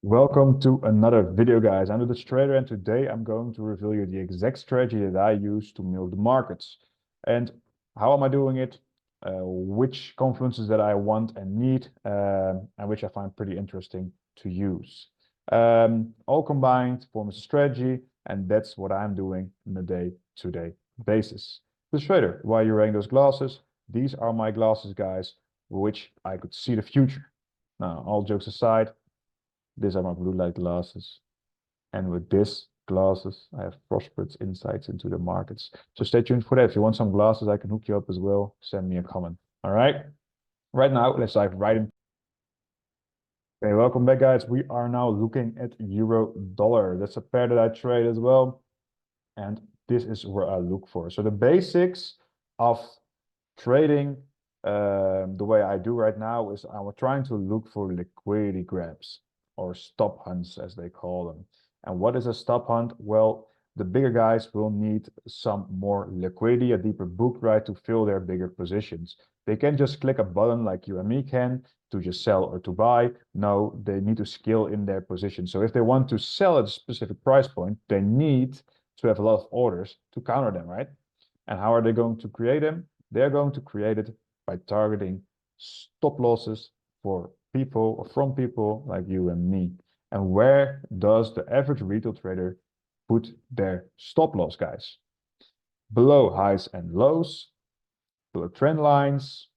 Welcome to another video, guys. I'm the Dutch Trader, and today I'm going to reveal you the exact strategy that I use to milk the markets. And how am I doing it? Which confluences that I want and need, and which I find pretty interesting to use. All combined forms a strategy, and that's what I'm doing on a day-to-day basis. The Trader, why are you wearing those glasses? These are my glasses, guys, with which I could see the future. Now, all jokes aside, these are my blue light glasses. And with this glasses, I have prosperous insights into the markets. So stay tuned for that. If you want some glasses, I can hook you up as well. Send me a comment. All right. Right now, let's dive right in. Okay, welcome back, guys. We are now looking at euro dollar. That's a pair that I trade as well. And this is where I look for. So the basics of trading, the way I do right now is I'm trying to look for liquidity grabs, or stop hunts as they call them. And what is a stop hunt? Well, the bigger guys will need some more liquidity, a deeper book, right, to fill their bigger positions. They can't just click a button like you and me can to just sell or to buy. No, they need to scale in their position. So if they want to sell at a specific price point, they need to have a lot of orders to counter them, right? And how are they going to create them? They're going to create it by targeting stop losses for people or from people like you and me. And where does the average retail trader put their stop loss, guys? Below highs and lows, below trend lines,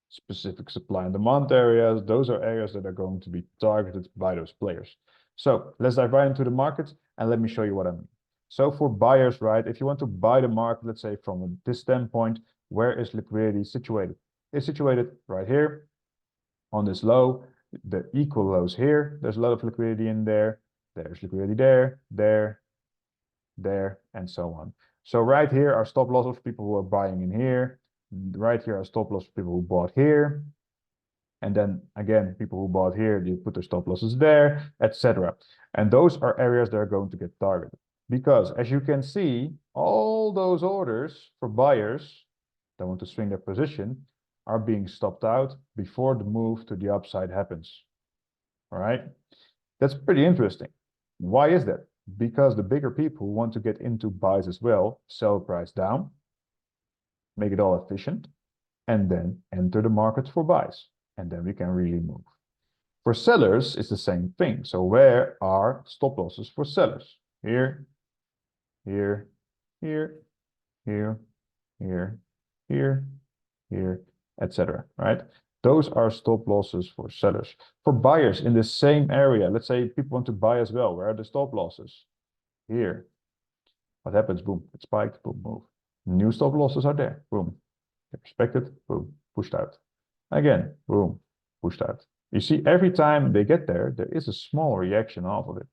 specific supply and demand areas. Those are areas that are going to be targeted by those players. So let's dive right into the market and let me show you what I mean. So for buyers, right, if you want to buy the market, let's say from this standpoint, where is liquidity situated? It's situated right here on this low, the equal lows here. There's a lot of liquidity in there. There's liquidity there, there, and so on. So right here are stop losses for people who are buying in here. Right here are stop losses for people who bought here. And then again, people who bought here, you put their stop losses there, etc. And those are areas that are going to get targeted. Because as you can see, all those orders for buyers that want to swing their position are being stopped out before the move to the upside happens. All right. That's pretty interesting. Why is that? Because the bigger people who want to get into buys as well, sell price down, make it all efficient, and then enter the market for buys. And then we can really move. For sellers, it's the same thing. So where are stop losses for sellers? Here, here, here, here, here, here, etc. Right? Those are stop losses for sellers. For buyers in the same area, let's say people want to buy as well. Where are the stop losses? Here. What happens? Boom, it spiked, boom, move. New stop losses are there. Boom. Respected, boom, pushed out. Again, boom, pushed out. You see, every time they get there, there is a small reaction off of it,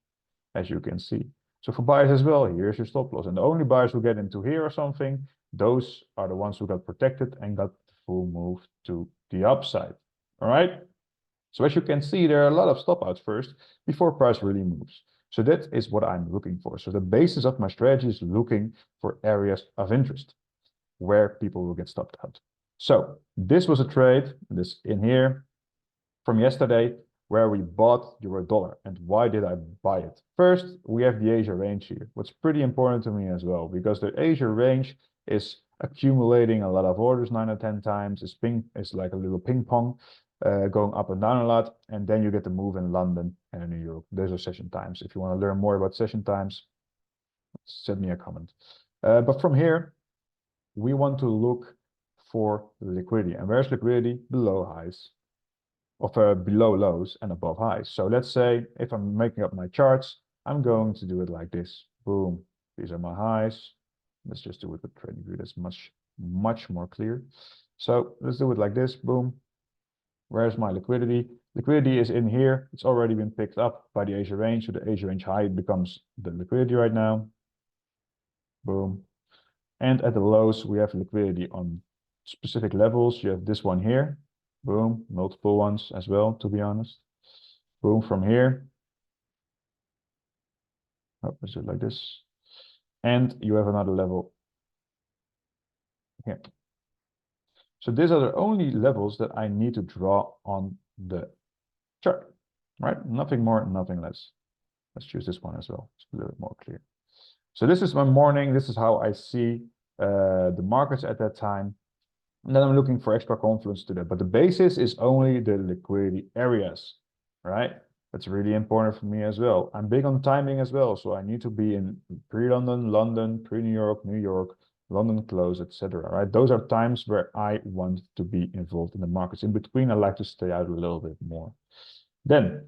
as you can see. So for buyers as well, here's your stop loss. And the only buyers who get into here or something, those are the ones who got protected and got the full move to the upside. All right. So as you can see, there are a lot of stop outs first before price really moves. So that is what I'm looking for. So the basis of my strategy is looking for areas of interest where people will get stopped out. So this was a trade, this in here, from yesterday, where we bought euro dollar. And why did I buy it? First, we have the Asia range here. What's pretty important to me as well, because the Asia range is accumulating a lot of orders 9 or 10 times. It's like a little ping pong, going up and down a lot. And then you get the move in London and in New York. Those are session times. If you want to learn more about session times, send me a comment. But from here, we want to look for liquidity. And where's liquidity? Below highs, or below lows and above highs. So let's say if I'm making up my charts, I'm going to do it like this. Boom. These are my highs. Let's just do it with trading view. That's much more clear. So let's do it like this. Boom. Where's my liquidity? Liquidity is in here. It's already been picked up by the Asia range. So the Asia range high becomes the liquidity right now. Boom. And at the lows, we have liquidity on specific levels. You have this one here. Boom. Multiple ones as well, to be honest. Boom from here. Oh, let's do it like this. And you have another level here. So these are the only levels that I need to draw on the chart. right? Nothing more, nothing less. Let's choose this one as well. It's a little bit more clear. So this is my morning. This is how I see the markets at that time. And then I'm looking for extra confluence to that. But the basis is only the liquidity areas, right? That's really important for me as well. I'm big on timing as well. So I need to be in pre-London, London, pre-New York, New York, London close, etc. Right? Those are times where I want to be involved in the markets. In between, I like to stay out a little bit more. Then,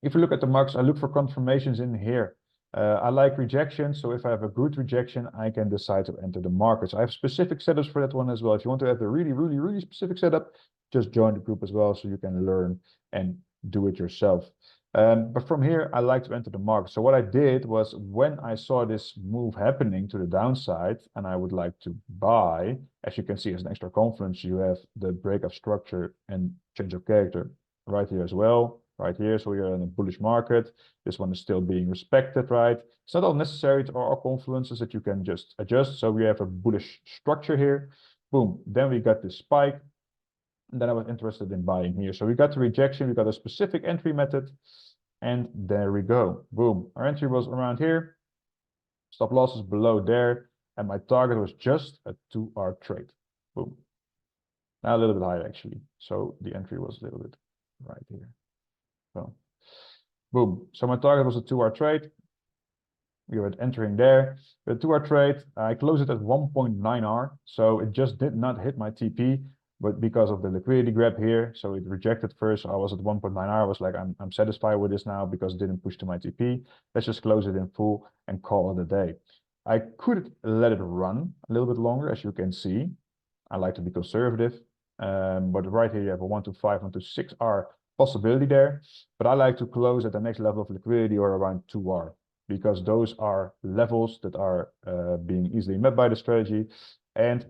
if you look at the markets, I look for confirmations in here. I like rejection, so if I have a good rejection, I can decide to enter the markets. I have specific setups for that one as well. If you want to have a really specific setup, just join the group as well so you can learn and do it yourself. But from here, I like to enter the market. So what I did was when I saw this move happening to the downside and I would like to buy, as you can see as an extra confluence, you have the break of structure and change of character right here as well. Right here, so we are in a bullish market. This one is still being respected, right? It's not all necessary to all confluences that you can just adjust. So we have a bullish structure here. Boom. Then we got this spike. And then I was interested in buying here. So we got the rejection. We got a specific entry method. And there we go. Boom. Our entry was around here. Stop loss is below there. And my target was just a 2-hour trade. Boom. Now a little bit higher, actually. So the entry was a little bit right here. So, boom. So my target was a 2-hour trade. We were entering there. The 2-hour trade, I closed it at 1.9 hour. So it just did not hit my TP, but because of the liquidity grab here, so it rejected first. So I was at 1.9 hour. I was like, I'm satisfied with this now because it didn't push to my TP. Let's just close it in full and call it a day. I could let it run a little bit longer, as you can see. I like to be conservative. But right here, you have a 1 to 5, 1 to 6 hour possibility there, but I like to close at the next level of liquidity or around 2R because those are levels that are being easily met by the strategy, and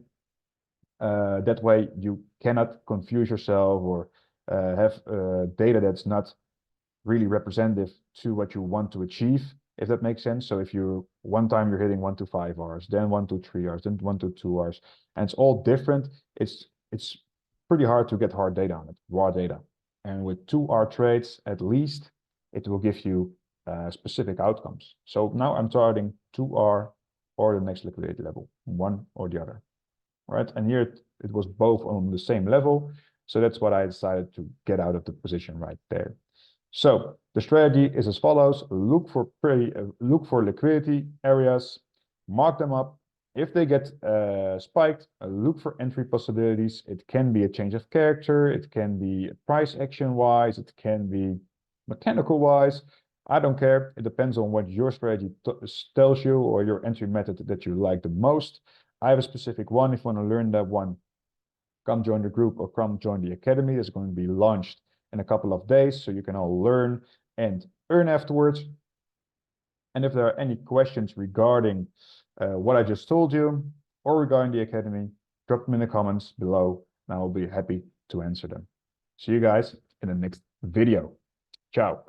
that way you cannot confuse yourself or have data that's not really representative to what you want to achieve, if that makes sense. So if you one time you're hitting 1 to 5 hours, then 1 to 3 hours, then 1 to 2 hours, and it's all different, it's pretty hard to get hard data on it, raw data. And with 2-hour trades, at least, it will give you specific outcomes. So now I'm targeting 2-hour or the next liquidity level, one or the other, right? And here it was both on the same level. So that's what I decided to get out of the position right there. So the strategy is as follows: look for liquidity areas, mark them up. If they get spiked, look for entry possibilities. It can be a change of character. It can be price action wise. It can be mechanical wise. I don't care. It depends on what your strategy tells you or your entry method that you like the most. I have a specific one. If you want to learn that one, come join the group or come join the academy. It's going to be launched in a couple of days, so you can all learn and earn afterwards. And if there are any questions regarding what I just told you or regarding the academy, drop them in the comments below and I will be happy to answer them. See you guys in the next video. Ciao.